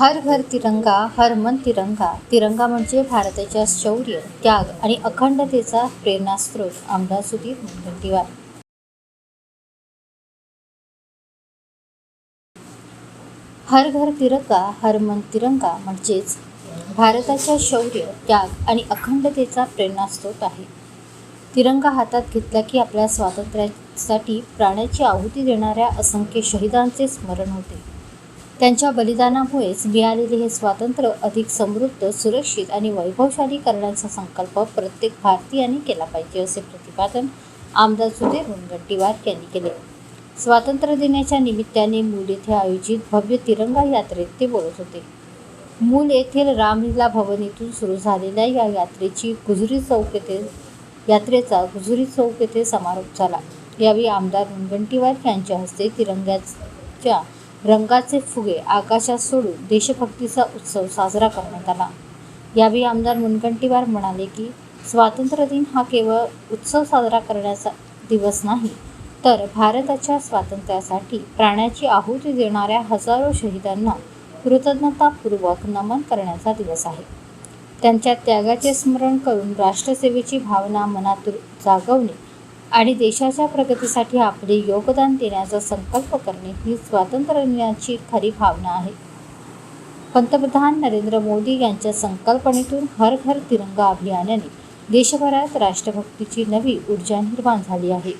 हर घर तिरंगा, हर मन तिरंगा. तिरंगा म्हणजे भारताच्या शौर्य, त्याग आणि अखंडतेचा प्रेरणास्रोत. आमदार सुधीर मुनगंटीवार. हर घर तिरंगा, हर मन तिरंगा म्हणजेच भारताच्या शौर्य, त्याग आणि अखंडतेचा प्रेरणास्रोत आहे. तिरंगा हातात घेतला की आपल्या स्वातंत्र्यासाठी प्राण्याची आहुती देणाऱ्या असंख्य शहीदांचे स्मरण होते. त्यांच्या बलिदानामुळेच मिळालेले हे स्वातंत्र्य अधिक समृद्ध, सुरक्षित आणि वैभवशाली करण्याचा संकल्प प्रत्येक भारतीयाने केला पाहिजे, असे प्रतिपादन आमदार सुधीर मुनगंटीवार यांनी केले. स्वातंत्र्य दिनाच्या निमित्ताने मूल येथे आयोजित भव्य तिरंगा यात्रेत ते बोलत होते. मूल येथील रामलीला भवन येथून सुरू झालेल्या या यात्रेचा गुजरी चौक येथे समारोप झाला. यावेळी आमदार मुनगंटीवार यांच्या हस्ते तिरंग्याच्या रंगाचे फुगे आकाशात सोडून देशभक्तीचा उत्सव साजरा करण्यात आला. यावेळी आमदार मुनगंटीवार म्हणाले की स्वातंत्र्य दिन हा केवळ उत्सव साजरा करण्याचा दिवस नाही, तर भारताच्या स्वातंत्र्यासाठी प्राण्याची आहुती देणाऱ्या हजारो शहीदांना कृतज्ञतापूर्वक नमन करण्याचा दिवस आहे. त्यांच्या त्यागाचे स्मरण करून राष्ट्रसेवेची भावना मनातून जागवणे आणि देशाच्या प्रगतीसाठी आपले योगदान देण्याचा संकल्प करणे ही स्वातंत्र्य दिनाची खरी भावना आहे. पंतप्रधान नरेंद्र मोदी यांच्या संकल्पनेतून हर घर तिरंगा अभियानाने देशभरात राष्ट्रभक्तीची नवी ऊर्जा निर्माण झाली आहे.